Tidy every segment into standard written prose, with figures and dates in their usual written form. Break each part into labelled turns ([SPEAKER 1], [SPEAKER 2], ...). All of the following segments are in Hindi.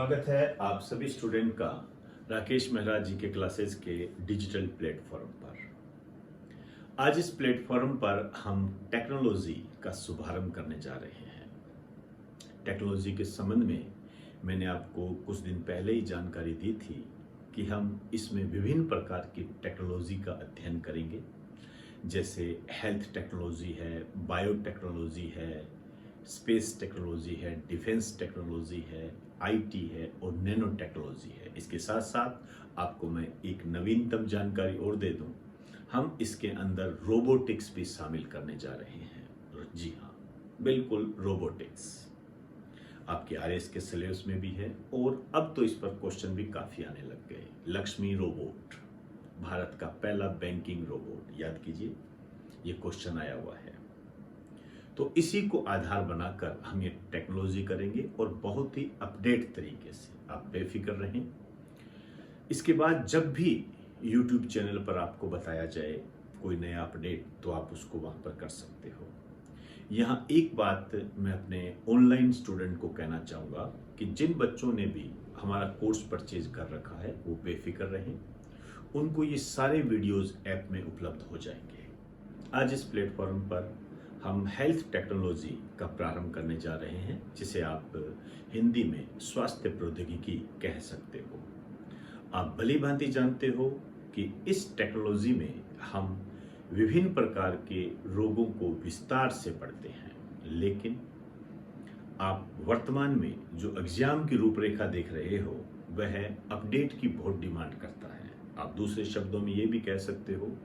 [SPEAKER 1] स्वागत है आप सभी स्टूडेंट का राकेश मेहरा जी के क्लासेस के डिजिटल प्लेटफॉर्म पर। आज इस प्लेटफॉर्म पर हम टेक्नोलॉजी का शुभारंभ करने जा रहे हैं। टेक्नोलॉजी के संबंध में मैंने आपको कुछ दिन पहले ही जानकारी दी थी कि हम इसमें विभिन्न प्रकार की टेक्नोलॉजी का अध्ययन करेंगे, जैसे हेल्थ टेक्नोलॉजी है, बायोटेक्नोलॉजी है, स्पेस टेक्नोलॉजी है, डिफेंस टेक्नोलॉजी है, आईटी है और नैनो टेक्नोलॉजी है। इसके साथ साथ आपको मैं एक नवीनतम जानकारी और दे दूं, हम इसके अंदर रोबोटिक्स भी शामिल करने जा रहे हैं। जी हाँ, बिल्कुल रोबोटिक्स आपके आरएस के सिलेबस में भी है और अब तो इस पर क्वेश्चन भी काफ़ी आने लग गए। लक्ष्मी रोबोट, भारत का पहला बैंकिंग रोबोट, याद कीजिए, ये क्वेश्चन आया हुआ है। तो इसी को आधार बनाकर हम ये टेक्नोलॉजी करेंगे और बहुत ही अपडेट तरीके से। आप बेफिक्र रहें। इसके बाद जब भी YouTube चैनल पर आपको बताया जाए कोई नया अपडेट, तो आप उसको वहाँ पर कर सकते हो। यहाँ एक बात मैं अपने ऑनलाइन स्टूडेंट को कहना चाहूँगा कि जिन बच्चों ने भी हमारा कोर्स परचेज कर रखा है वो बेफिक्र रहें, उनको ये सारे वीडियोस ऐप में उपलब्ध हो जाएंगे। आज इस प्लेटफॉर्म पर हम हेल्थ टेक्नोलॉजी का प्रारंभ करने जा रहे हैं, जिसे आप हिंदी में स्वास्थ्य प्रौद्योगिकी कह सकते हो। आप भली भांति जानते हो कि इस टेक्नोलॉजी में हम विभिन्न प्रकार के रोगों को विस्तार से पढ़ते हैं, लेकिन आप वर्तमान में जो एग्जाम की रूपरेखा देख रहे हो वह अपडेट की बहुत डिमांड करता है। आप दूसरे शब्दों में ये भी कह सकते हो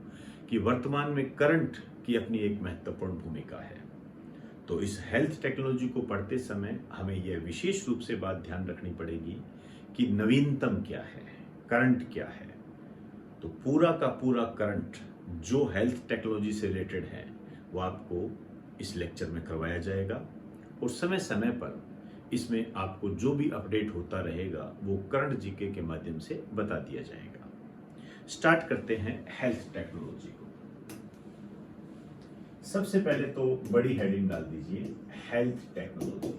[SPEAKER 1] कि वर्तमान में करंट की अपनी एक महत्वपूर्ण भूमिका है। तो इस हेल्थ टेक्नोलॉजी को पढ़ते समय हमें यह विशेष रूप से बात ध्यान रखनी पड़ेगी कि नवीनतम क्या है, करंट क्या है। तो पूरा का पूरा करंट जो हेल्थ टेक्नोलॉजी से रिलेटेड है वो आपको इस लेक्चर में करवाया जाएगा और समय समय पर इसमें आपको जो भी अपडेट होता रहेगा वो करंट जीके के माध्यम से बता दिया जाएगा। स्टार्ट करते हैं हेल्थ टेक्नोलॉजी को। सबसे पहले तो बड़ी हेडिंग डाल दीजिए, हेल्थ टेक्नोलॉजी।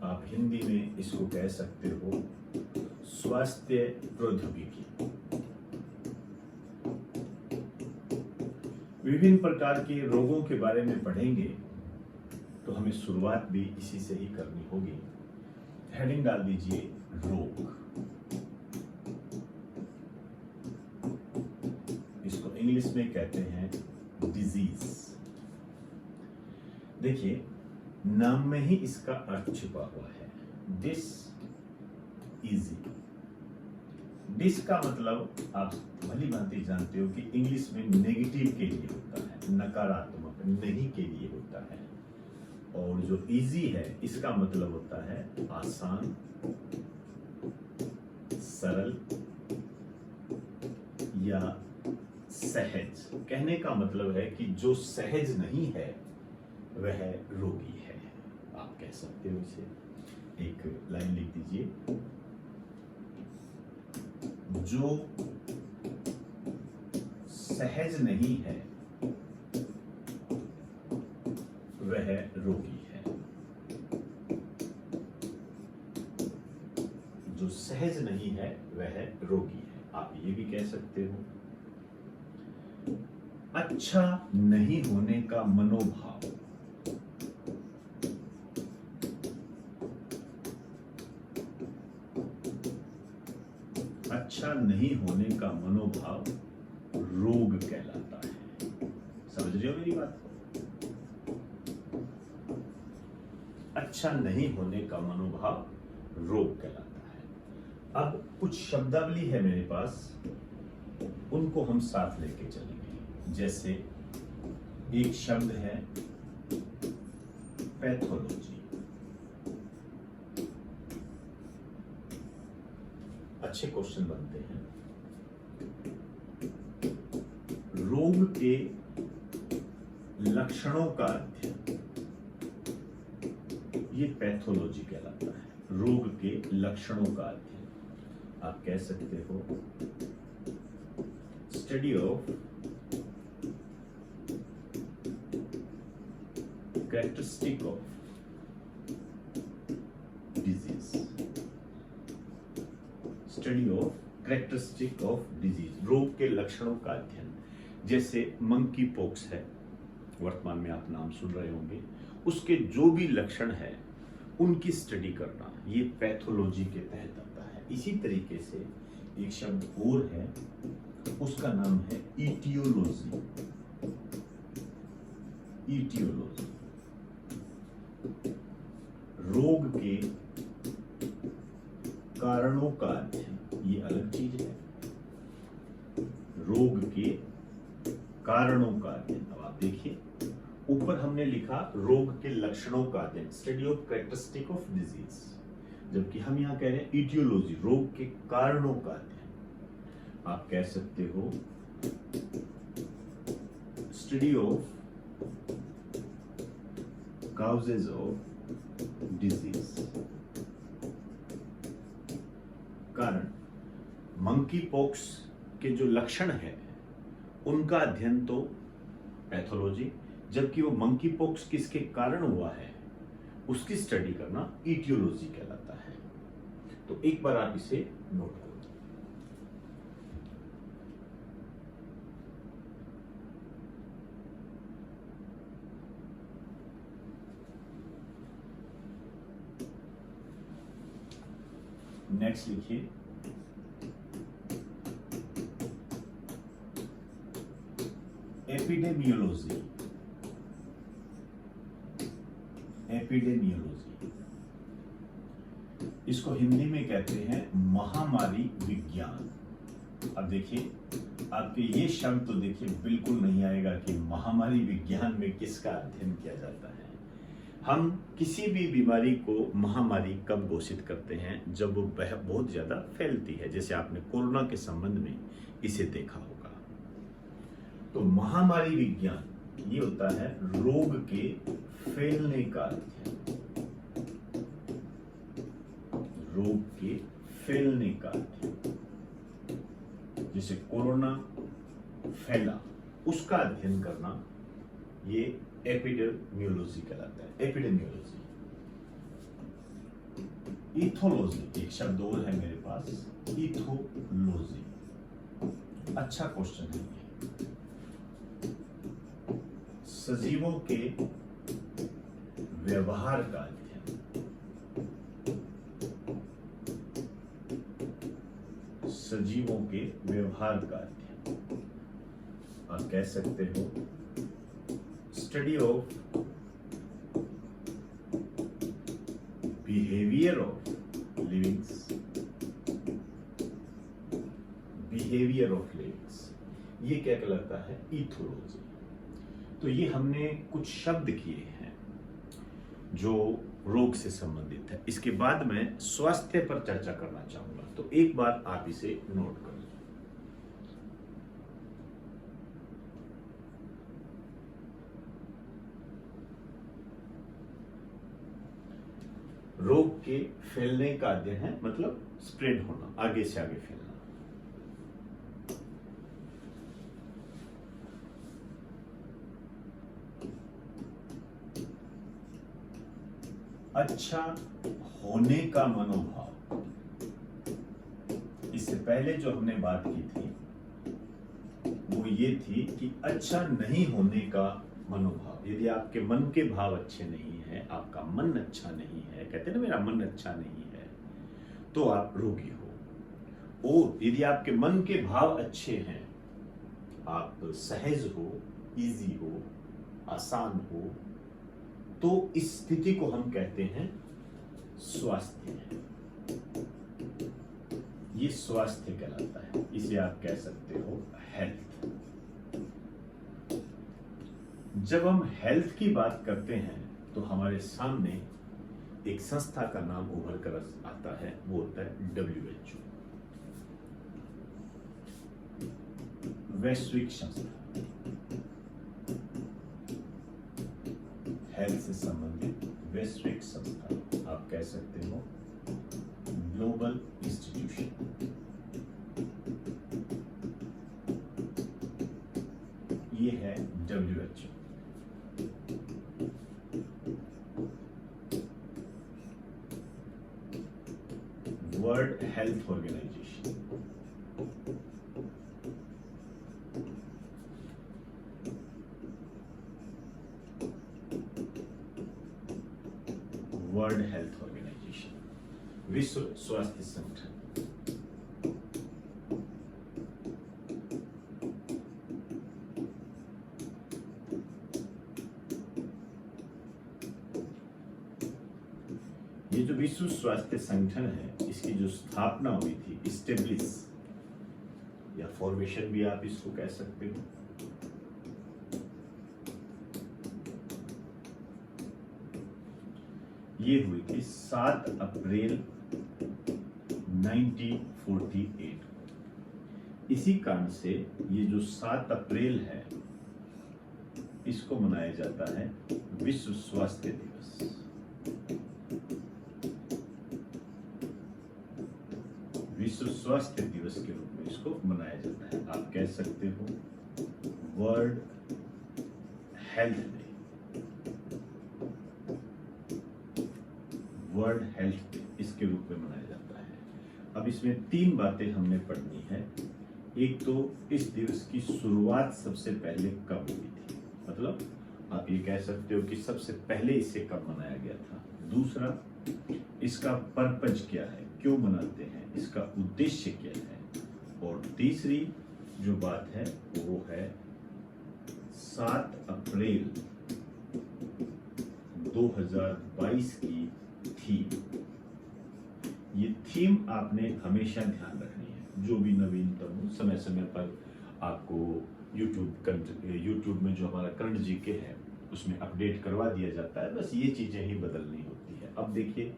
[SPEAKER 1] आप हिंदी में इसको कह सकते हो स्वास्थ्य प्रौद्योगिकी। विभिन्न प्रकार के रोगों के बारे में पढ़ेंगे तो हमें शुरुआत भी इसी से ही करनी होगी। हेडिंग डाल दीजिए रोग। इसको इंग्लिश में कहते हैं डिजीज। देखिए, नाम में ही इसका अर्थ छिपा हुआ है, दिस इजी। डिस का मतलब आप भली भांति जानते हो कि इंग्लिश में नेगेटिव के लिए होता है, नकारात्मक, नहीं के लिए होता है। और जो इजी है इसका मतलब होता है आसान, सरल या सहज। कहने का मतलब है कि जो सहज नहीं है वह रोगी है, आप कह सकते हो इसे। एक लाइन लिख दीजिए, जो सहज नहीं है वह रोगी है। जो सहज नहीं है वह रोगी है। आप ये भी कह सकते हो अच्छा नहीं होने का मनोभाव। अच्छा नहीं होने का मनोभाव रोग कहलाता है। समझ रहे हो मेरी बात को? अच्छा नहीं होने का मनोभाव रोग कहलाता है। अब कुछ शब्दावली है मेरे पास, उनको हम साथ लेके चलेंगे। जैसे एक शब्द है पैथोलॉजी। अच्छे क्वेश्चन बनते हैं। रोग के लक्षणों का अध्ययन, ये पैथोलॉजी कहलाता है। रोग के लक्षणों का अध्ययन आप कह सकते हो study of characteristic of disease, study of characteristic of disease, रोग के लक्षणों का अध्ययन। जैसे मंकी पॉक्स है, वर्तमान में आप नाम सुन रहे होंगे, उसके जो भी लक्षण है उनकी स्टडी करना, ये पैथोलॉजी के तहत आता है। इसी तरीके से एक शब्द और है, उसका नाम है इटियोलॉजी। इटियोलॉजी रोग के कारणों का अध्ययन, ये अलग चीज है। रोग के कारणों का अध्ययन। अब आप देखिए, ऊपर हमने लिखा रोग के लक्षणों का अध्ययन, study of characteristic of disease, जबकि हम यहां कह रहे हैं इटियोलॉजी, रोग के कारणों का अध्ययन। आप कह सकते हो study of causes of disease. कारण, मंकी पॉक्स के जो लक्षण है उनका अध्ययन तो पैथोलॉजी, जबकि वो मंकी पॉक्स किसके कारण हुआ है उसकी स्टडी करना इटियोलॉजी कहलाता है। तो एक बार आप इसे नोट करो। नेक्स्ट लिखिए, एपिडेमियोलॉजी। एपिडेमियोलॉजी, इसको हिंदी में कहते हैं महामारी विज्ञान। अब देखिए, आपके ये शब्द तो देखिए बिल्कुल नहीं आएगा कि महामारी विज्ञान में किसका अध्ययन किया जाता है। हम किसी भी बीमारी को महामारी कब घोषित करते हैं, जब वो बहुत ज्यादा फैलती है। जैसे आपने कोरोना के संबंध में इसे देखा होगा। तो महामारी विज्ञान ये होता है रोग के फैलने का अध्ययन। रोग के फैलने का अध्ययन, जैसे कोरोना फैला उसका अध्ययन करना, ये एपिडेमियोलॉजी कहलाता है। एपिडेमियोलॉजी। इथोलॉजी, एक शब्द और है मेरे पास, इथोलॉजी। अच्छा क्वेश्चन है ये। सजीवों के व्यवहार का अध्ययन। सजीवों के व्यवहार का अध्ययन। आप कह सकते हो study of behaviour of livings. Behaviour of livings, ये क्या कहलाता है? इथोलॉजी। तो ये हमने कुछ शब्द किए हैं जो रोग से संबंधित है। इसके बाद मैं स्वास्थ्य पर चर्चा करना चाहूंगा, तो एक बार आप इसे नोट कर लो। रोग के फैलने का अध्ययन है, मतलब स्प्रेड होना, आगे से आगे फैलना। अच्छा होने का मनोभाव। इससे पहले जो हमने बात की थी वो ये थी कि अच्छा नहीं होने का मनोभाव। यदि आपके मन के भाव अच्छे नहीं है, आपका मन अच्छा नहीं है, कहते हैं ना मेरा मन अच्छा नहीं है, तो आप रोगी हो। और यदि आपके मन के भाव अच्छे हैं, आप सहज हो, इजी हो, आसान हो, तो इस स्थिति को हम कहते हैं स्वास्थ्य। ये स्वास्थ्य कहलाता है। इसे आप कह सकते हो हेल्थ। जब हम हेल्थ की बात करते हैं तो हमारे सामने एक संस्था का नाम उभर कर आता है, वो होता है WHO, वैश्विक संस्था। हेल्थ से संबंधित वैश्विक संस्था, आप कह सकते हो ग्लोबल इंस्टीट्यूशन। ये है WHO। World health organisation. World health organisation, विश्व स्वास्थ्य संगठन। ये जो विश्व स्वास्थ्य संगठन है, इसकी जो स्थापना हुई थी, इस्टेब्लिश या फॉर्मेशन भी आप इसको कह सकते हो, ये हुई थी 7 अप्रैल 1948। इसी कारण से ये जो 7 अप्रैल है, इसको मनाया जाता है विश्व स्वास्थ्य दिवस। विश्व स्वास्थ्य दिवस के रूप में इसको मनाया जाता है। आप कह सकते हो world health day, world health day इसके रूप में मनाया जाता है। अब इसमें 3 बातें हमने पढ़नी है। एक तो इस दिवस की शुरुआत सबसे पहले कब हुई थी, मतलब आप ये कह सकते हो कि सबसे पहले इसे कब मनाया गया था। दूसरा, इसका पर्पज क्या है, क्यों मनाते हैं, इसका उद्देश्य क्या है। और तीसरी जो बात है वो है 7 अप्रैल 2022 की थीम। ये थीम आपने हमेशा ध्यान रखनी है। जो भी नवीनतम हो, समय समय पर आपको यूट्यूब में जो हमारा करंट जीके है उसमें अपडेट करवा दिया जाता है। बस ये चीजें ही बदलनी होती है। अब देखिए,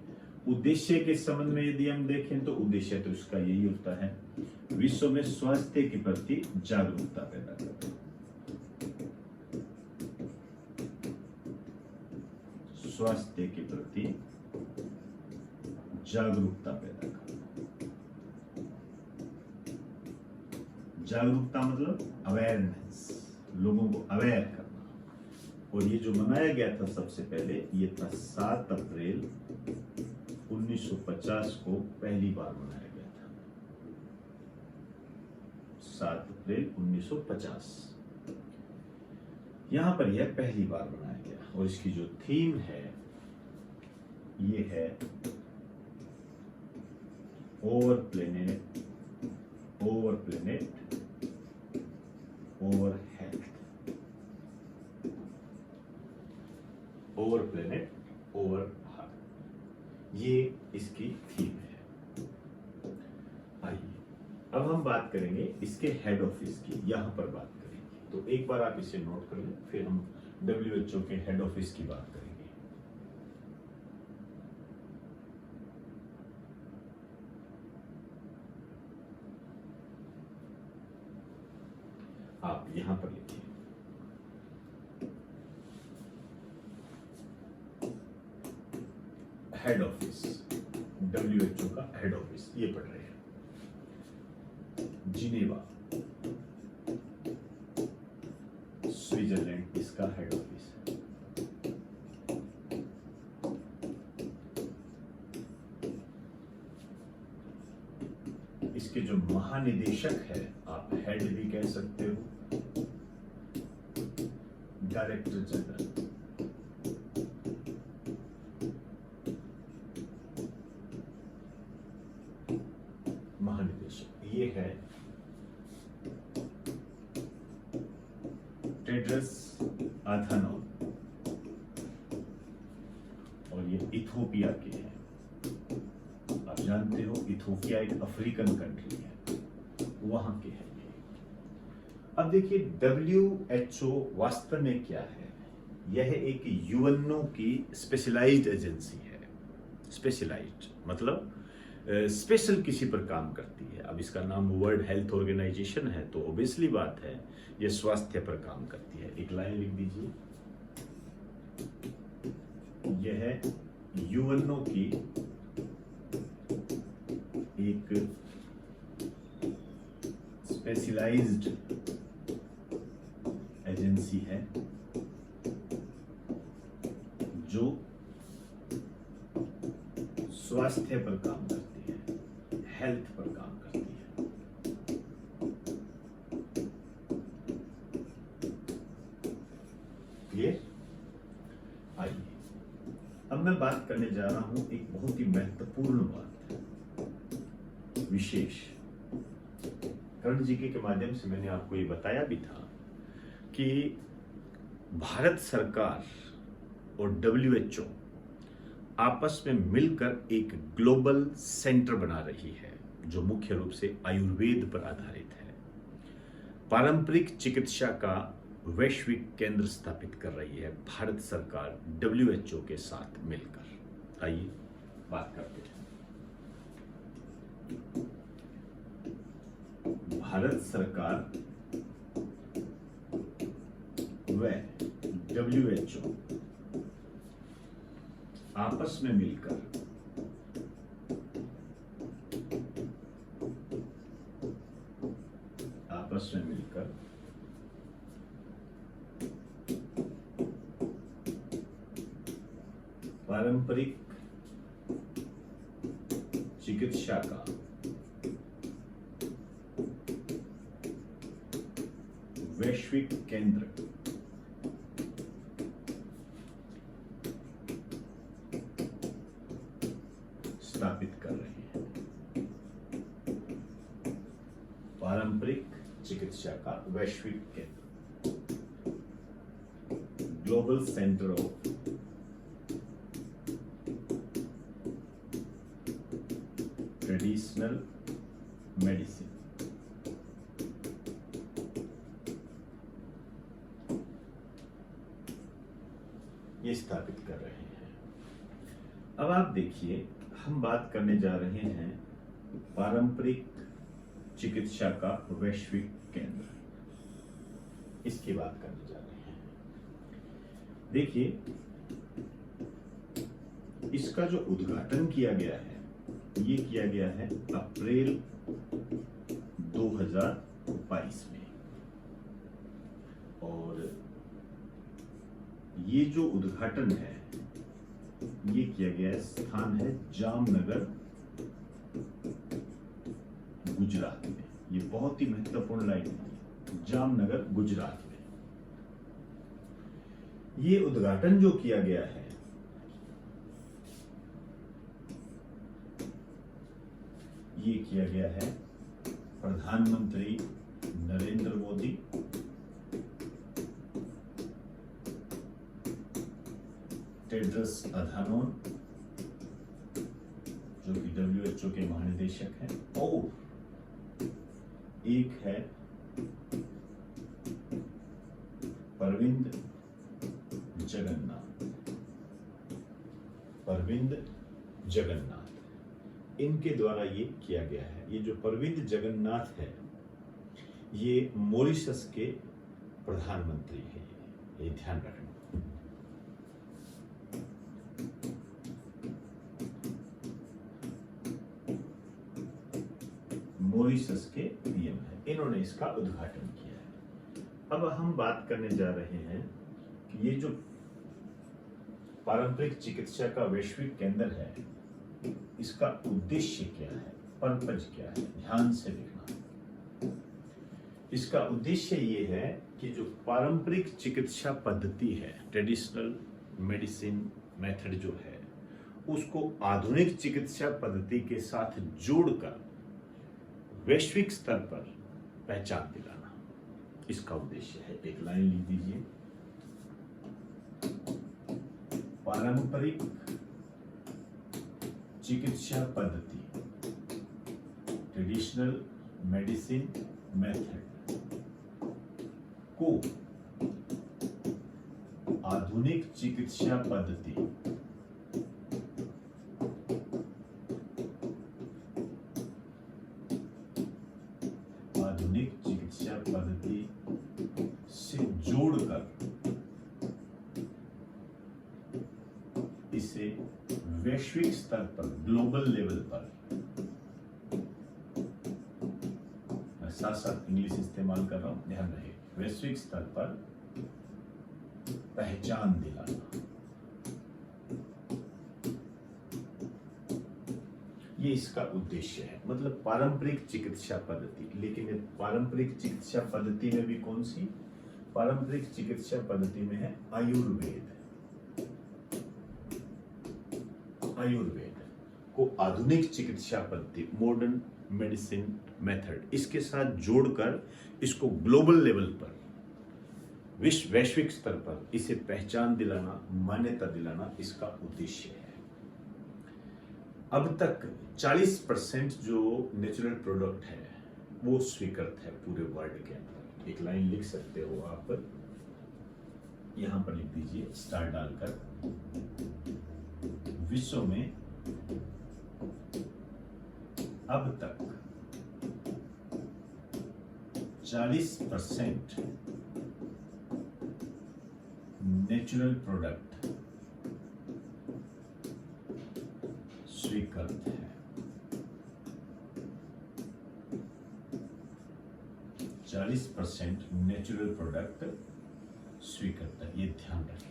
[SPEAKER 1] उद्देश्य के संबंध में यदि हम देखें तो उद्देश्य तो इसका यही होता है, विश्व में स्वास्थ्य के प्रति जागरूकता पैदा करना। स्वास्थ्य के प्रति जागरूकता पैदा करना। जागरूकता मतलब अवेयरनेस, लोगों को अवेयर करना। और ये जो मनाया गया था सबसे पहले, ये था 7 अप्रैल 1950 को पहली बार मनाया गया था। 7 अप्रैल 1950 यहां पर यह पहली बार मनाया गया। और इसकी जो थीम है ये है over planet, over planet, over health. Over planet, over heart, ये इसकी थीम है। आइए अब हम बात करेंगे इसके हेड ऑफिस की, यहां पर बात करेंगे। तो एक बार आप इसे नोट कर लें, फिर हम WHO के हेड ऑफिस की बात करेंगे। आप यहां पर लिखिए हेड ऑफिस, WHO का हेड ऑफिस, ये पढ़ रहे हैं जिनेवा, स्विट्जरलैंड, इसका हेड ऑफिस है। इसके जो महानिदेशक है, आप हेड भी कह सकते हो, डायरेक्टर जनरल। महानिदेशक ये है टेड्रस अधानोम, और ये इथोपिया के हैं। आप जानते हो इथोपिया एक अफ्रीकन कंट्री है, वहां के हैं ये। अब देखिए WHO वास्तव में क्या है। यह एक UNO की स्पेशलाइज्ड एजेंसी है। स्पेशलाइज्ड मतलब स्पेशल किसी पर काम करती है। अब इसका नाम वर्ल्ड हेल्थ ऑर्गेनाइजेशन है, तो ऑब्वियसली बात है ये स्वास्थ्य पर काम करती है। एक लाइन लिख दीजिए, यह है UNO की एक स्पेशलाइज्ड एजेंसी है जो स्वास्थ्य पर काम करती है, हेल्थ पर काम करती है। क्लियर? आइए अब मैं बात करने जा रहा हूं एक बहुत ही महत्वपूर्ण बात, विशेष। कर्ण जीके के माध्यम से मैंने आपको ये बताया भी था कि भारत सरकार और WHO आपस में मिलकर एक ग्लोबल सेंटर बना रही है जो मुख्य रूप से आयुर्वेद पर आधारित है। पारंपरिक चिकित्सा का वैश्विक केंद्र स्थापित कर रही है भारत सरकार WHO के साथ मिलकर। आइए बात करते हैं। भारत सरकार व WHO आपस में मिलकर पारंपरिक चिकित्सा का वैश्विक केंद्र स्थापित कर रहे हैं। पारंपरिक चिकित्सा का वैश्विक केंद्र, global centre of traditional medicine. ये स्थापित कर रहे हैं। अब आप देखिए, हम बात करने जा रहे हैं पारंपरिक चिकित्सा का वैश्विक केंद्र, इसकी बात करने जा रहे हैं। देखिए, इसका जो उद्घाटन किया गया है, ये किया गया है अप्रैल 2022 में, और ये जो उद्घाटन है ये किया गया स्थान है जामनगर, गुजरात में। ये बहुत ही महत्वपूर्ण लाइन है, जामनगर गुजरात में। ये उद्घाटन जो किया गया है, ये किया गया है प्रधानमंत्री नरेंद्र मोदी टेड्रस अधानोम, जो कि WHO के महानिदेशक हैं, और एक है परविंद जगन्नाथ, इनके द्वारा ये किया गया है। ये जो परविंद जगन्नाथ है, ये मॉरिशस के प्रधानमंत्री हैं, ये ध्यान रखना। मॉरिशस के पीएम है, इन्होंने इसका उद्घाटन किया है। अब हम बात करने जा रहे हैं कि ये जो पारंपरिक चिकित्सा का वैश्विक केंद्र है, इसका उद्देश्य क्या है, पर्पज क्या है, ध्यान से देखना। इसका उद्देश्य ये है कि जो पारंपरिक चिकित्सा पद्धति है, ट्रेडिशनल मेडिसिन मेथड जो है, उसको आधुनिक चिकित्सा पद्धति के साथ जोड़कर वैश्विक स्तर पर पहचान दिलाना, इसका उद्देश्य है। एक लाइन लिख दीजिए, पारंपरिक चिकित्सा पद्धति, ट्रेडिशनल मेडिसिन मेथड को आधुनिक चिकित्सा पद्धति से जोड़कर इसे वैश्विक स्तर पर, ग्लोबल लेवल पर, मैं साथ साथ इंग्लिश इस्तेमाल कर रहा हूं, ध्यान रहे, वैश्विक स्तर पर पहचान दिलाना। ये इसका उद्देश्य है, मतलब पारंपरिक चिकित्सा पद्धति। लेकिन ये पारंपरिक चिकित्सा पद्धति में भी कौन सी? पारंपरिक चिकित्सा पद्धति में है आयुर्वेद। आयुर्वेद को आधुनिक चिकित्सा पद्धति, मॉडर्न मेडिसिन मेथड, इसके साथ जोड़कर इसको ग्लोबल लेवल पर, वैश्विक स्तर पर इसे पहचान दिलाना, मान्यता दिलाना इसका उद्देश्य है। अब तक 40% जो नेचुरल प्रोडक्ट है वो स्वीकृत है पूरे वर्ल्ड के अंदर। एक लाइन लिख सकते हो आप, यहां पर लिख दीजिए स्टार डालकर, विश्व में अब तक 40% नेचुरल प्रोडक्ट स्वीकृत है। 40% नेचुरल प्रोडक्ट स्वीकृत है, ये ध्यान रखिए।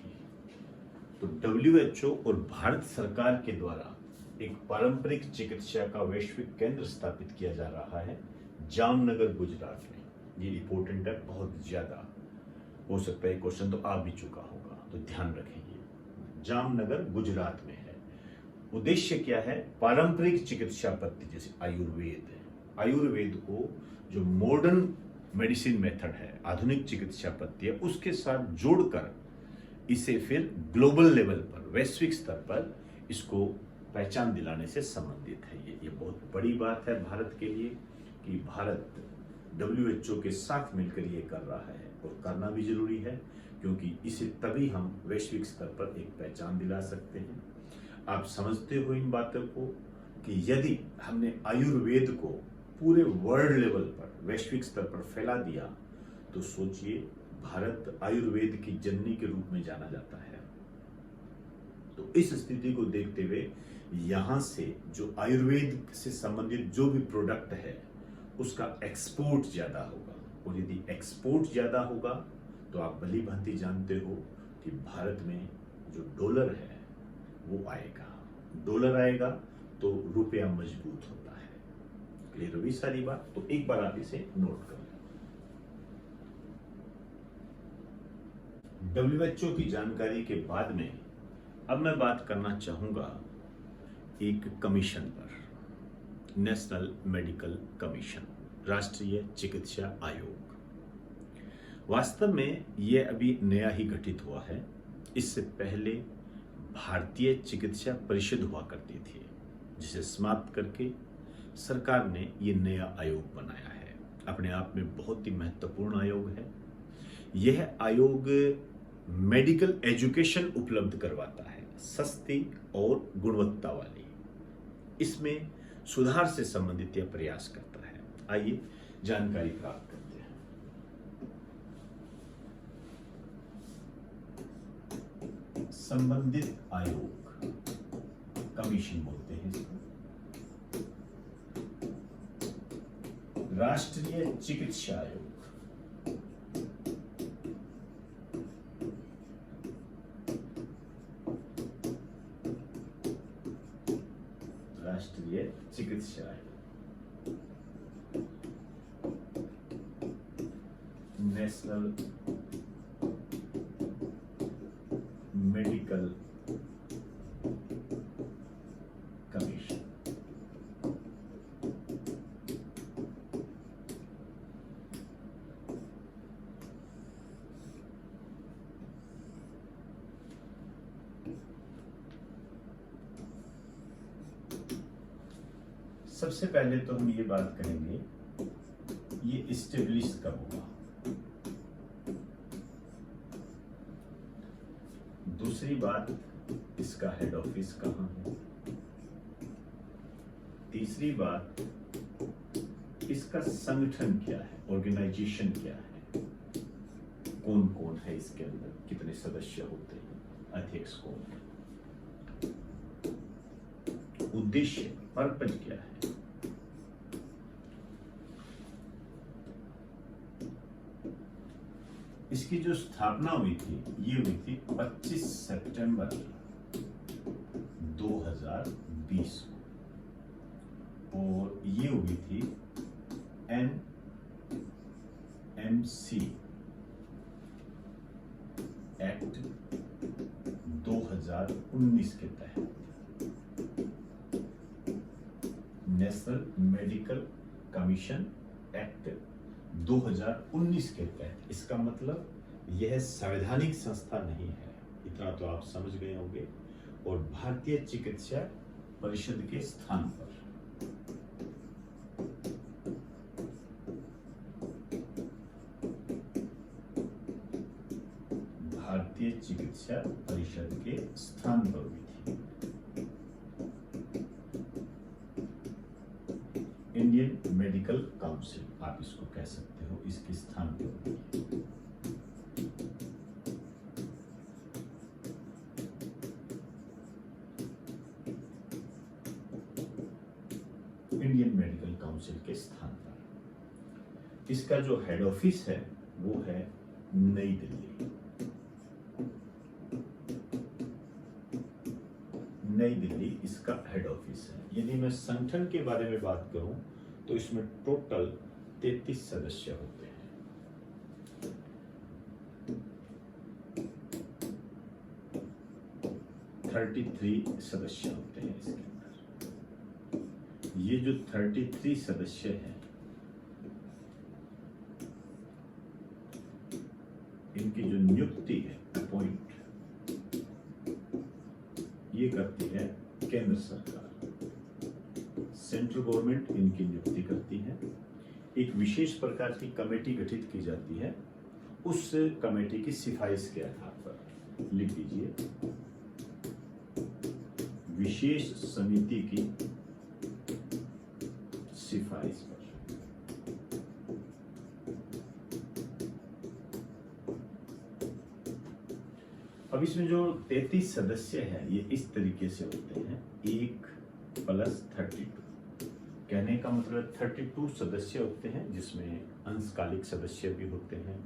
[SPEAKER 1] तो WHO और भारत सरकार के द्वारा एक पारंपरिक चिकित्सा का वैश्विक केंद्र स्थापित किया जा रहा है जामनगर, गुजरात में। ये इंपॉर्टेंट है, बहुत ज्यादा हो सकता है क्वेश्चन तो आ भी चुका होगा, तो ध्यान रखेंगे। जामनगर गुजरात में है। उद्देश्य क्या है? पारंपरिक चिकित्सा पद्धति जैसे आयुर्वेद है, आयुर्वेद को जो मॉडर्न मेडिसिन मेथड है, आधुनिक चिकित्सा पद्धति है, उसके साथ जोड़कर इसे फिर ग्लोबल लेवल पर, वैश्विक स्तर पर इसको पहचान दिलाने से संबंधित है। ये बहुत बड़ी बात है भारत के लिए कि भारत WHO के साथ मिलकर ये कर रहा है, और करना भी जरूरी है, क्योंकि इसे तभी हम वैश्विक स्तर पर एक पहचान दिला सकते हैं। आप समझते हो इन बातों को कि यदि हमने आयुर्वेद को पूरे वर्ल्ड लेवल पर, वैश्विक स्तर पर फैला दिया, तो सोचिए भारत आयुर्वेद की जननी के रूप में जाना जाता है। तो इस स्थिति को देखते हुए यहां से जो आयुर्वेद से संबंधित जो भी प्रोडक्ट है उसका एक्सपोर्ट ज्यादा होगा, और यदि एक्सपोर्ट ज्यादा होगा तो आप भली भांति जानते हो कि भारत में जो डॉलर है वो आएगा। डॉलर आएगा तो रुपया मजबूत होता है। क्लियर हुई सारी बात? तो एक बार आप इसे नोट कर लें। WHO की जानकारी के बाद में अब मैं बात करना चाहूंगा एक कमीशन पर, नेशनल मेडिकल कमीशन, राष्ट्रीय चिकित्सा आयोग। वास्तव में यह अभी नया ही गठित हुआ है। इससे पहले भारतीय चिकित्सा परिषद हुआ करती थी, जिसे समाप्त करके सरकार ने ये नया आयोग बनाया है। अपने आप में बहुत ही महत्वपूर्ण आयोग है। यह आयोग मेडिकल एजुकेशन उपलब्ध करवाता है, सस्ती और गुणवत्ता वाली। इसमें सुधार से संबंधित यह प्रयास करता है। आइए जानकारी प्राप्त करते हैं। संबंधित आयोग, कमीशन बोलते हैं इसको। राष्ट्रीय चिकित्सा आयोग, राष्ट्रीय चिकित्सा आयोग, नेशनल मेडिकल कमीशन। सबसे पहले तो हम ये बात करेंगे ये इस्टेब्लिश कब हुआ, दूसरी बात इसका हेड ऑफिस कहाँ है, तीसरी बात इसका संगठन क्या है, ऑर्गेनाइजेशन क्या है, कौन कौन है इसके अंदर, कितने सदस्य होते हैं, अध्यक्ष कौन है, उद्देश्य पर्पज क्या है। इसकी जो स्थापना हुई थी ये हुई थी 25 सितंबर 2020 को। और ये हुई थी NMC एक्ट 2019 के तहत, नेशनल मेडिकल कमीशन एक्ट 2019 के तहत। इसका मतलब यह संवैधानिक संस्था नहीं है, इतना तो आप समझ गए होंगे। और भारतीय चिकित्सा परिषद के स्थान पर भारतीय चिकित्सा परिषद के स्थान पर हुई थी। इंडियन मेडिकल काउंसिल आप इसको कह सकते हो, इसके स्थान पर हुई थी। इंडियन मेडिकल काउंसिल के स्थान पर। इसका जो हेड ऑफिस है वो है नई दिल्ली। नई दिल्ली इसका हेड ऑफिस है। यदि मैं संगठन के बारे में बात करूं तो इसमें टोटल 33 सदस्य होते हैं। सदस्य होते हैं इसके अंदर। ये जो 33 सदस्य हैं, इनकी जो नियुक्ति है, अपॉइंट, ये करती है केंद्र सरकार। सेंट्रल गवर्नमेंट इनकी नियुक्ति करती है। एक विशेष प्रकार की कमेटी गठित की जाती है, उस कमेटी की सिफारिश के आधार पर, लिख दीजिए, विशेष समिति की सिफारिश पर। अब इसमें जो 33 सदस्य हैं ये इस तरीके से होते हैं, 1+32। कहने का मतलब 32 सदस्य होते हैं, जिसमें अंशकालिक सदस्य भी होते हैं,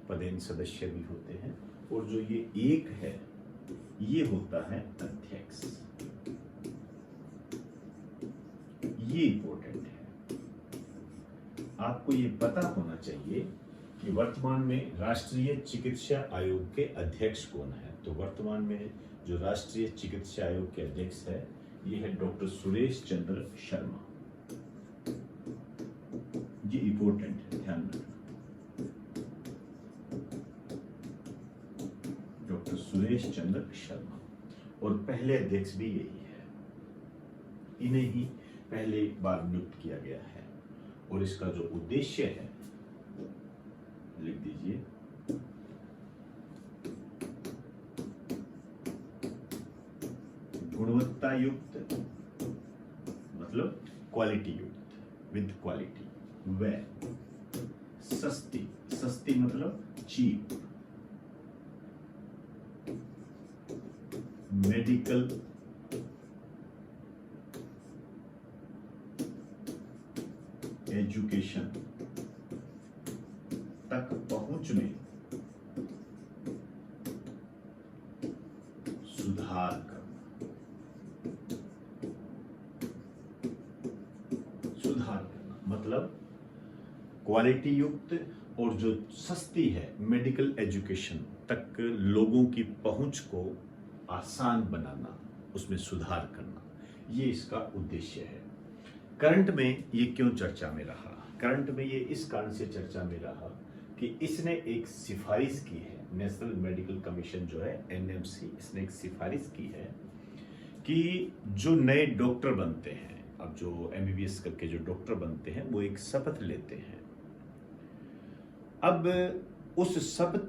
[SPEAKER 1] पदेन सदस्य भी होते हैं, और जो ये एक है ये होता है अध्यक्ष। ये इंपॉर्टेंट है, आपको ये पता होना चाहिए कि वर्तमान में राष्ट्रीय चिकित्सा आयोग के अध्यक्ष कौन है। तो वर्तमान में जो राष्ट्रीय चिकित्सा आयोग के अध्यक्ष है ये है डॉक्टर सुरेश चंद्र शर्मा। ये इंपॉर्टेंट है, ध्यान रखना, डॉक्टर सुरेश चंद्र शर्मा। और पहले अध्यक्ष भी यही है, इन्हें ही पहले बार नियुक्त किया गया है। और इसका जो उद्देश्य है लिख दीजिए, गुणवत्ता युक्त, मतलब क्वालिटी युक्त, विद क्वालिटी, व सस्ती, सस्ती मतलब चीप, मेडिकल एजुकेशन तक पहुंच में सुधार करना, मतलब क्वालिटी युक्त और जो सस्ती है मेडिकल एजुकेशन तक लोगों की पहुंच को आसान बनाना, उसमें सुधार करना, ये इसका उद्देश्य है। करंट में ये क्यों चर्चा में रहा? करंट में ये इस कारण से चर्चा में रहा कि इसने एक सिफारिश की है, नेशनल मेडिकल कमीशन जो है NMC, इसने एक सिफारिश की है कि जो नए डॉक्टर बनते हैं, अब जो MBBS करके जो डॉक्टर बनते हैं वो एक शपथ लेते हैं। अब उस शपथ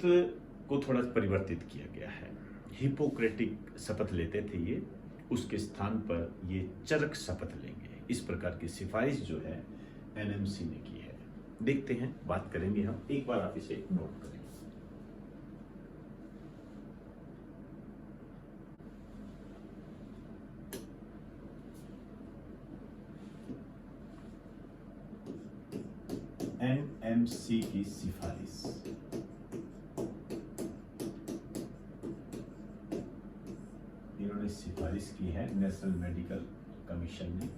[SPEAKER 1] को थोड़ा परिवर्तित किया गया है। हिपोक्रेटिक शपथ लेते थे ये, उसके स्थान पर ये चरक शपथ लेंगे। इस प्रकार की सिफारिश जो है NMC ने की है। देखते हैं, बात करेंगे हम, एक बार आप इसे नोट करें। NMC की सिफारिश, इन्होंने सिफारिश की है नेशनल मेडिकल कमीशन ने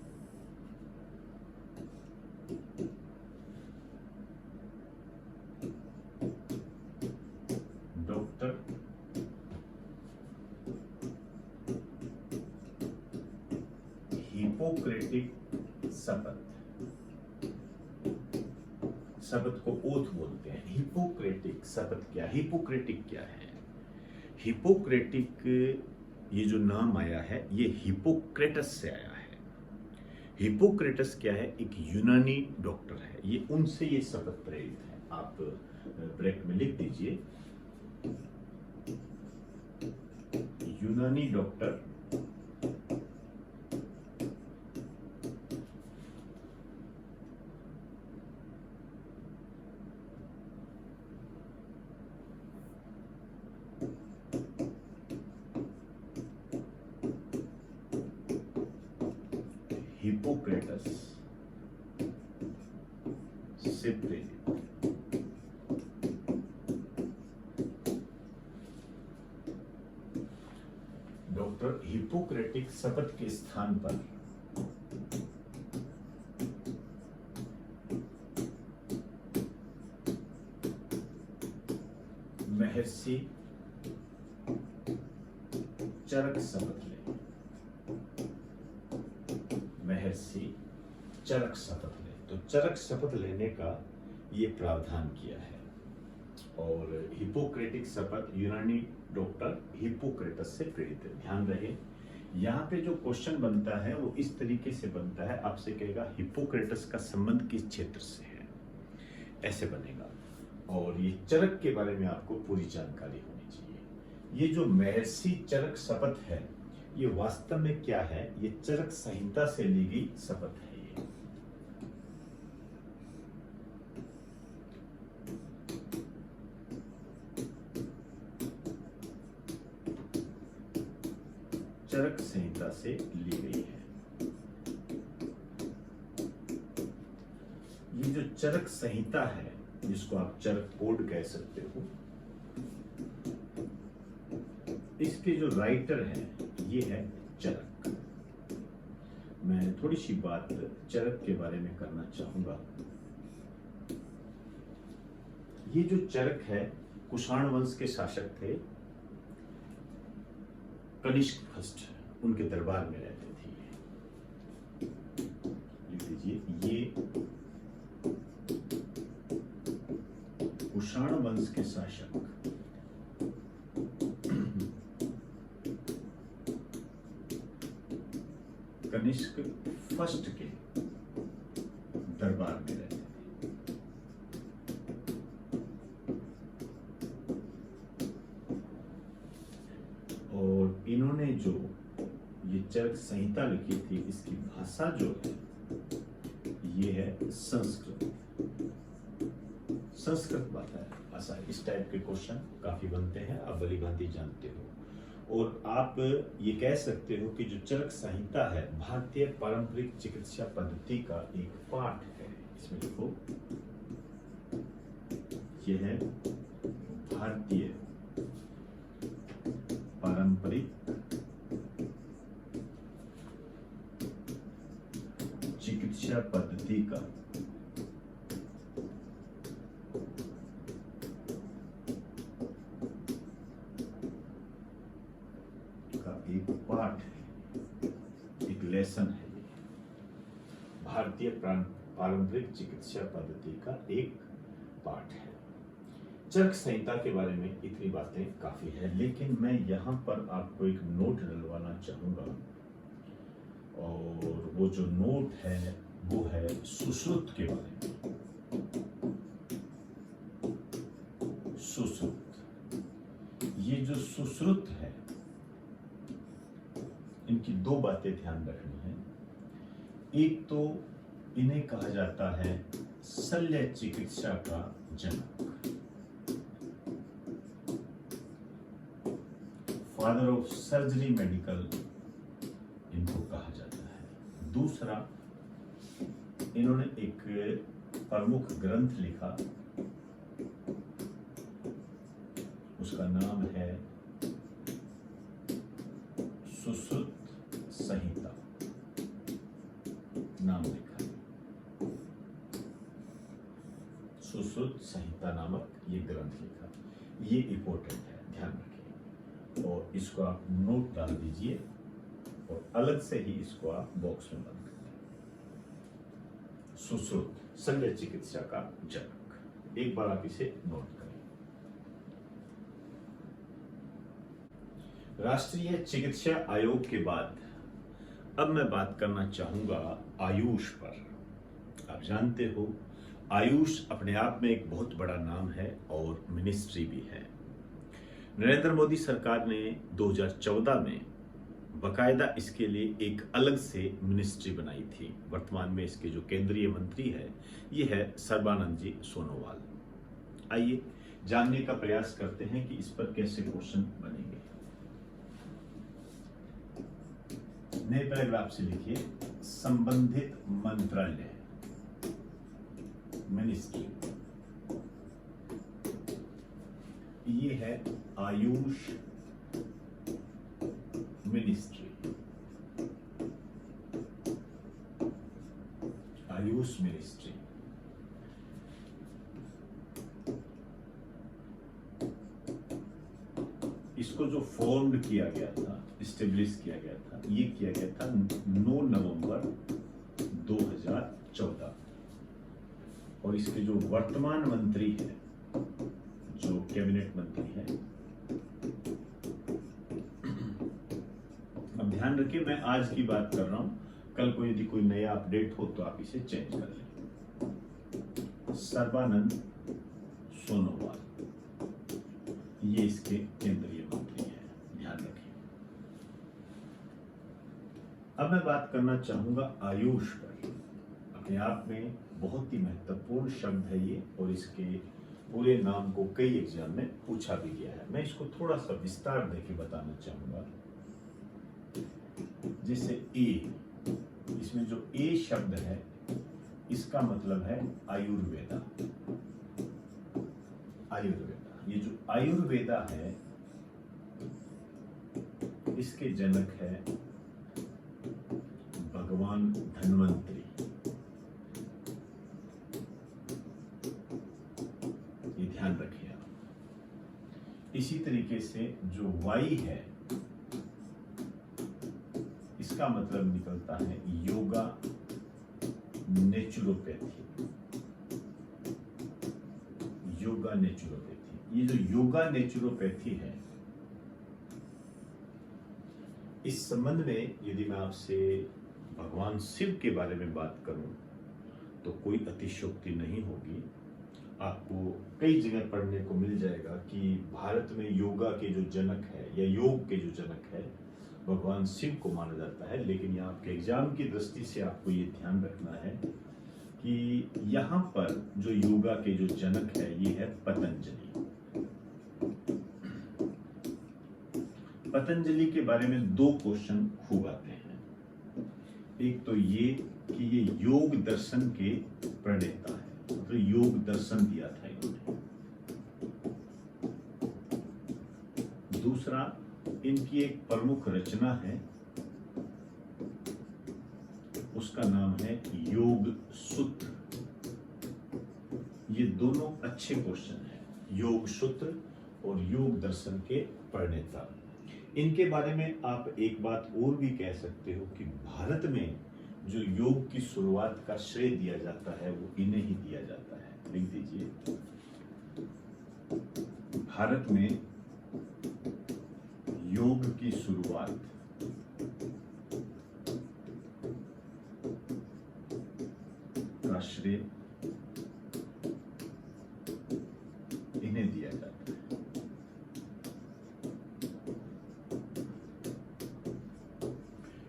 [SPEAKER 1] हिपोक्रेटिक शपथ, शपथ को ओथ बोलते हैं। हिपोक्रेटिक शपथ क्या, हिपोक्रेटिक क्या है? हिपोक्रेटिक, ये जो नाम आया है ये हिपोक्रेटस से आया है। हिपोक्रेटस क्या है? एक यूनानी डॉक्टर है, ये उनसे ये शपथ प्रेरित है। आप ब्रैकेट में लिख दीजिए, यूनानी डॉक्टर हिपोक्रेटस से प्रेरित। डॉक्टर हिपोक्रेटिक शपथ के स्थान पर महर्षि चरक शपथ ले, महर्षि चरक शपथ ले। तो चरक शपथ लेने का ये प्रावधान किया है। और हिपोक्रेटिक शपथ यूनानी डॉक्टर हिपोक्रेटस से प्रेरित है। ध्यान रहे, यहाँ पे जो क्वेश्चन बनता है वो इस तरीके से बनता है, आपसे कहेगा हिपोक्रेटस का संबंध किस क्षेत्र से है, ऐसे बनेगा। और ये चरक के बारे में आपको पूरी जानकारी होनी चाहिए। ये जो महर्षि चरक शपथ है ये वास्तव में क्या है? ये चरक संहिता से ली गई शपथ है। ये चरक संहिता से ली गई है। ये जो चरक संहिता है, जिसको आप चरक कोड कह सकते हो, इसके जो राइटर हैं ये है चरक। मैं थोड़ी सी बात चरक के बारे में करना चाहूंगा। ये जो चरक है कुषाण वंश के शासक थे, कनिष्क फर्स्ट उनके दरबार में रहते थे। लिख लीजिए, ये कुषाण वंश के शासक कनिष्क फर्स्ट के दरबार में रहते थे। और इन्होंने जो ये चरक संहिता लिखी थी, इसकी भाषा जो है ये है संस्कृत। संस्कृत भाषा है। इस टाइप के क्वेश्चन काफी बनते हैं, आप भली भांति जानते हो। और आप ये कह सकते हो कि जो चरक संहिता है भारतीय पारंपरिक चिकित्सा पद्धति का एक पाठ है। इसमें लिखो, ये है भारतीय पारंपरिक चिकित्सा पद्धति का एक पाठ है, एक लेसन है। ये भारतीय पारंपरिक चिकित्सा पद्धति का एक पाठ है। चरक संहिता के बारे में इतनी बातें काफी है, लेकिन मैं यहाँ पर आपको एक नोट डलवाना चाहूंगा। और वो जो नोट है वो है सुश्रुत के बारे में। सुश्रुत, ये जो सुश्रुत है, इनकी दो बातें ध्यान रखनी है। एक तो इन्हें कहा जाता है शल्य चिकित्सा का जनक, फादर ऑफ सर्जरी मेडिकल इनको कहा जाता है। दूसरा, इन्होंने एक प्रमुख ग्रंथ लिखा, उसका नाम है सुश्रुत संहिता, नाम लिखा है। सुश्रुत संहिता नामक ये ग्रंथ लिखा, ये इंपॉर्टेंट है, ध्यान रखिए। और इसको आप नोट डाल दीजिए और अलग से ही इसको आप बॉक्स में बंद करिए। सुश्रुत, शल्य चिकित्सा का जनक। एक बार आप इसे नोट करें। राष्ट्रीय चिकित्सा आयोग के बाद अब मैं बात करना चाहूंगा आयुष पर। आप जानते हो आयुष अपने आप में एक बहुत बड़ा नाम है और मिनिस्ट्री भी है। नरेंद्र मोदी सरकार ने 2014 में बकायदा इसके लिए एक अलग से मिनिस्ट्री बनाई थी। वर्तमान में इसके जो केंद्रीय मंत्री है ये है सर्बानंद जी सोनोवाल। आइए जानने का प्रयास करते हैं कि इस पर कैसे क्वेश्चन बनेंगे। नए पैराग्राफ से लिखिए संबंधित मंत्रालय, मिनिस्ट्री। ये है आयुष मिनिस्ट्री, आयुष मिनिस्ट्री। इसको जो फॉर्म्ड किया गया था, इस्टेब्लिश किया गया था, ये किया गया था 9 नवंबर 2014। और इसके जो वर्तमान मंत्री है, जो कैबिनेट मंत्री है, अब ध्यान रखिए मैं आज की बात कर रहा हूं, कल को यदि कोई नया अपडेट हो तो आप इसे चेंज कर लें। सर्बानंद सोनोवाल ये इसके केंद्रीय मंत्री हैं, ध्यान रखिए। अब मैं बात करना चाहूंगा आयुष पर। अपने आप में बहुत ही महत्वपूर्ण शब्द है ये, और इसके पूरे नाम को कई एग्जाम में पूछा भी गया है। मैं इसको थोड़ा सा विस्तार देके बताना चाहूंगा। जैसे ए, इसमें जो ए शब्द है इसका मतलब है आयुर्वेदा। आयुर्वेदा, ये जो आयुर्वेदा है इसके जनक है भगवान धन्वंतरी। ये ध्यान रखिए आप। इसी तरीके से जो वाई है इसका मतलब निकलता है योगा नेचुरोपैथी। योगा नेचुरोपैथी, ये जो योगा नेचुरोपैथी है, इस संबंध में यदि मैं आपसे भगवान शिव के बारे में बात करूं तो कोई अतिशयोक्ति नहीं होगी। आपको कई जगह पढ़ने को मिल जाएगा कि भारत में योगा के जो जनक है या योग के जो जनक है भगवान शिव को माना जाता है। लेकिन यहाँ आपके एग्जाम की दृष्टि से आपको ये ध्यान रखना है कि यहाँ पर जो योगा के जो जनक है ये है पतंजलि। पतंजलि के बारे में 2 क्वेश्चन खूब आते हैं। एक तो ये कि ये योग दर्शन के प्रणेता है, मतलब योग दर्शन दिया था इन्होंने। दूसरा, इनकी एक प्रमुख रचना है, उसका नाम है योग सूत्र। ये दोनों अच्छे क्वेश्चन हैं, योग सूत्र और योग दर्शन के प्रणेता। इनके बारे में आप एक बात और भी कह सकते हो कि भारत में जो योग की शुरुआत का श्रेय दिया जाता है वो इन्हें ही दिया जाता है। लिख दीजिए, भारत में योग की शुरुआत का श्रेय इन्हें दिया जाता है।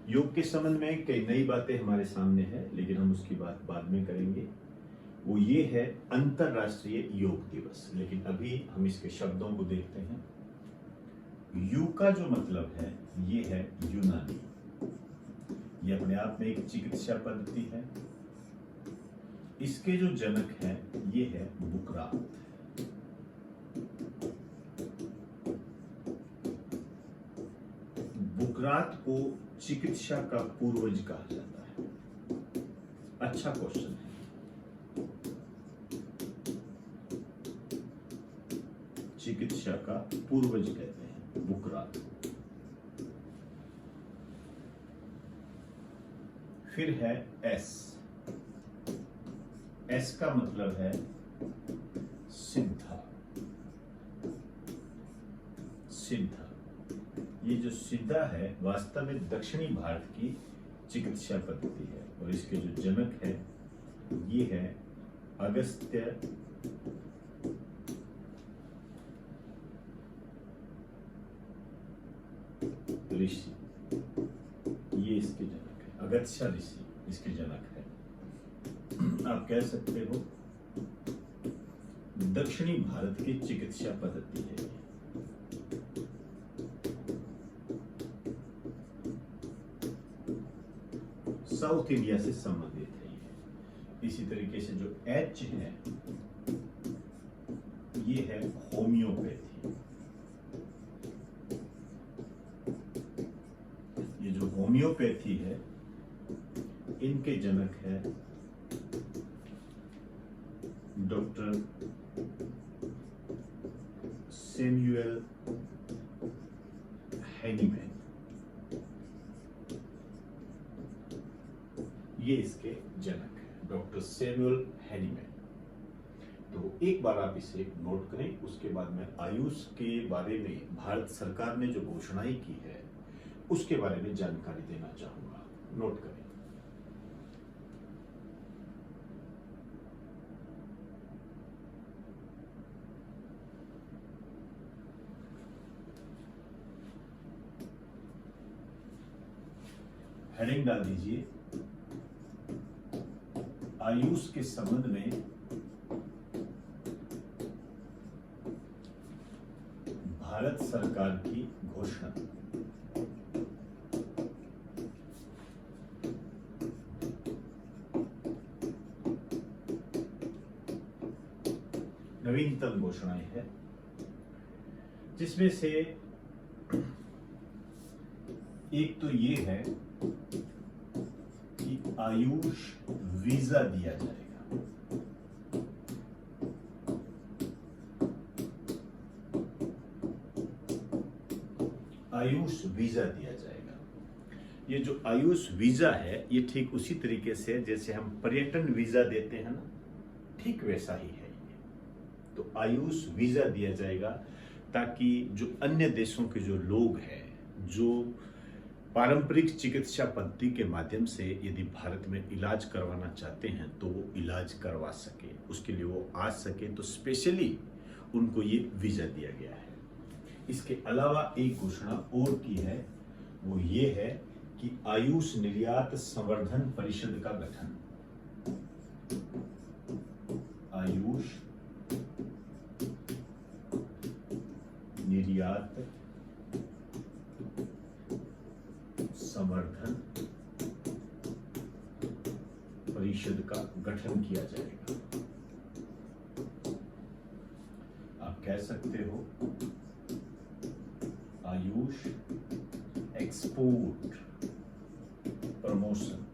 [SPEAKER 1] योग के संबंध में कई नई बातें हमारे सामने है, लेकिन हम उसकी बात बाद में करेंगे। वो ये है अंतरराष्ट्रीय योग दिवस। लेकिन अभी हम इसके शब्दों को देखते हैं। यू का जो मतलब है ये है यूनानी। ये अपने आप में एक चिकित्सा पद्धति है। इसके जो जनक हैं ये है बुकरात। बुकरात को चिकित्सा का पूर्वज कहा जाता है। अच्छा क्वेश्चन है। चिकित्सा का पूर्वज कहते हैं बुकरात। फिर है एस, एस का मतलब है सिद्धा। सिद्धा, ये जो सिद्धा है वास्तव में दक्षिणी भारत की चिकित्सा पद्धति है और इसके जो जनक है ये है अगस्त्य ऋषि। ये इसके जनक है, अगस्त्य ऋषि इसके जनक है। आप कह सकते हो दक्षिणी भारत की चिकित्सा पद्धति है। साउथ इंडिया से संबंधित है ये। इसी तरीके से जो एच है ये है होम्योपैथी। ये जो होम्योपैथी है इनके जनक है डॉक्टर सैमुअल हैनीमैन। ये इसके जनक है डॉक्टर सैमुअल हैनीमैन। तो एक बार आप इसे नोट करें, उसके बाद मैं आयुष के बारे में भारत सरकार ने जो घोषणाएं की है उसके बारे में जानकारी देना चाहूंगा। नोट करें। हेडिंग डाल दीजिए, आयुष के संबंध में भारत सरकार की घोषणा। नवीनतम घोषणाएं है जिसमें से एक तो ये है कि आयुष वीजा दिया जाएगा। आयुष वीजा दिया जाएगा। ये जो आयुष वीजा है ये ठीक उसी तरीके से जैसे हम पर्यटन वीजा देते हैं ना, ठीक वैसा ही है ये। तो आयुष वीजा दिया जाएगा ताकि जो अन्य देशों के जो लोग हैं जो पारंपरिक चिकित्सा पद्धति के माध्यम से यदि भारत में इलाज करवाना चाहते हैं तो वो इलाज करवा सके, उसके लिए वो आ सके, तो स्पेशली उनको ये वीजा दिया गया है। इसके अलावा एक घोषणा और की है, वो ये है कि आयुष निर्यात संवर्धन परिषद का गठन। आयुष निर्यात संवर्धन परिषद का गठन किया जाएगा। आप कह सकते हो आयुष एक्सपोर्ट प्रमोशन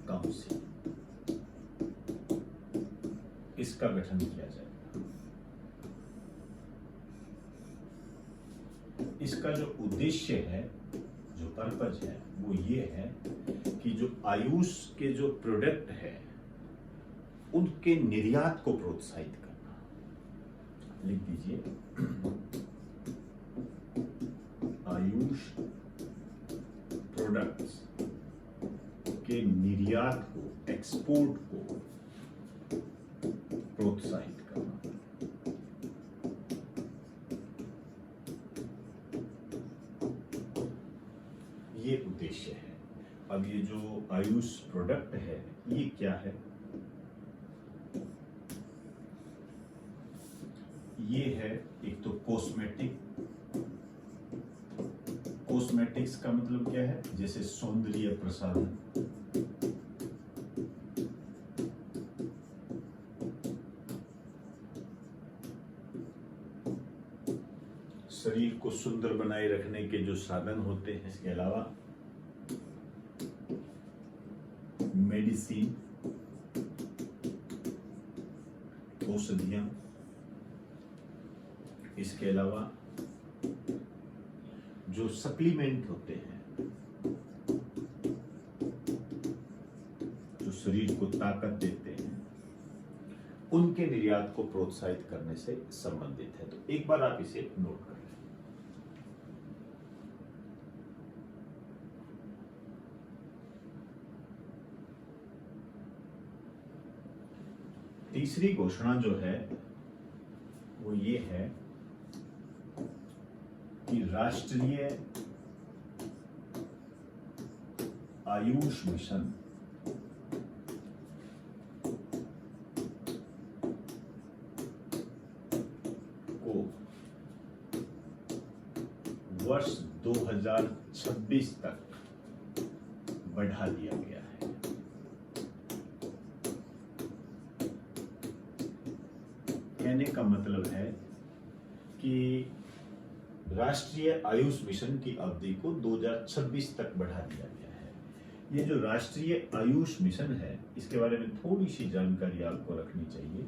[SPEAKER 1] काउंसिल, इसका गठन किया जाएगा। इसका जो उद्देश्य है, जो पर्पज है, वो ये है कि जो आयुष के जो प्रोडक्ट है उनके निर्यात को प्रोत्साहित करना। लिख दीजिए, आयुष प्रोडक्ट्स के निर्यात को, एक्सपोर्ट को प्रोत्साहित करना। ये उद्देश्य है। अब ये जो आयुष प्रोडक्ट है ये क्या है? ये है एक तो कॉस्मेटिक। कॉस्मेटिक्स का मतलब क्या है? जैसे सौंदर्य प्रसाधन, शरीर को सुंदर बनाए रखने के जो साधन होते हैं। इसके अलावा मेडिसिन, औषधियां, इसके अलावा जो सप्लीमेंट होते हैं, जो शरीर को ताकत देते हैं, उनके निर्यात को प्रोत्साहित करने से संबंधित है। तो एक बार आप इसे नोट कर लें। तीसरी घोषणा जो है वो ये है कि राष्ट्रीय आयुष मिशन को वर्ष 2026 तक बढ़ा दिया गया है। कहने का मतलब है कि राष्ट्रीय आयुष मिशन की अवधि को 2026 तक बढ़ा दिया गया है। ये जो राष्ट्रीय आयुष मिशन है, इसके बारे में थोड़ी सी जानकारी आपको रखनी चाहिए।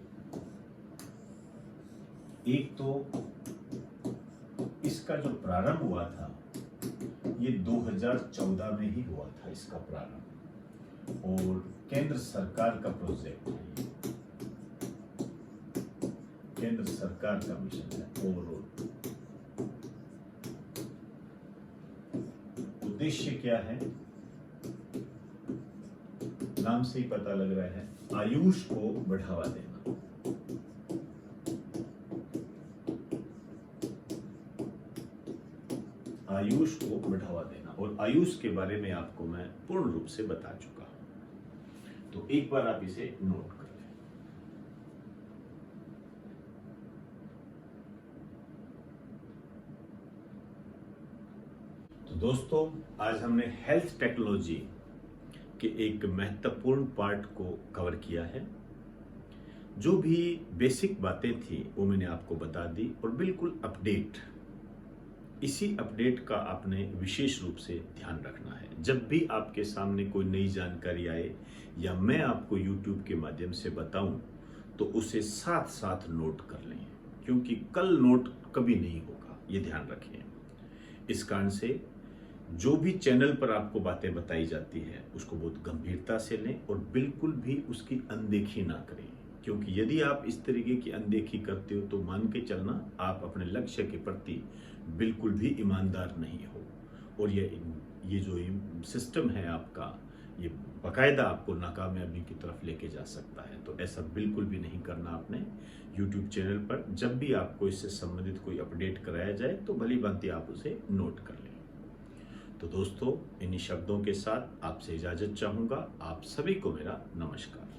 [SPEAKER 1] एक तो इसका जो प्रारंभ हुआ था ये 2014 में ही हुआ था इसका प्रारंभ, और केंद्र सरकार का प्रोजेक्ट है, केंद्र सरकार का मिशन है ओवरऑल। उद्देश्य क्या है, नाम से ही पता लग रहा है, आयुष को बढ़ावा देना। आयुष को बढ़ावा देना, और आयुष के बारे में आपको मैं पूर्ण रूप से बता चुका हूं। तो एक बार आप इसे नोट कर लें। तो दोस्तों, आज हमने हेल्थ टेक्नोलॉजी के एक महत्वपूर्ण पार्ट को कवर किया है। जो भी बेसिक बातें थी वो मैंने आपको बता दी, और बिल्कुल अपडेट, इसी अपडेट का आपने विशेष रूप से ध्यान रखना है। जब भी आपके सामने कोई नई जानकारी आए या मैं आपको YouTube के माध्यम से बताऊं, तो उसे साथ साथ नोट कर लें, क्योंकि कल नोट कभी नहीं होगा, ये ध्यान रखें। इस कारण से जो भी चैनल पर आपको बातें बताई जाती है उसको बहुत गंभीरता से लें, और बिल्कुल भी उसकी अनदेखी ना करें, क्योंकि यदि आप इस तरीके की अनदेखी करते हो तो मान के चलना आप अपने लक्ष्य के प्रति बिल्कुल भी ईमानदार नहीं हो, और ये जो सिस्टम है आपका, ये बाकायदा आपको नाकामयाबी की तरफ लेके जा सकता है। तो ऐसा बिल्कुल भी नहीं करना आपने। YouTube चैनल पर जब भी आपको इससे संबंधित कोई अपडेट कराया जाए तो भली भांति आप उसे नोट कर लें। तो दोस्तों, इन्हीं शब्दों के साथ आपसे इजाजत चाहूंगा। आप सभी को मेरा नमस्कार।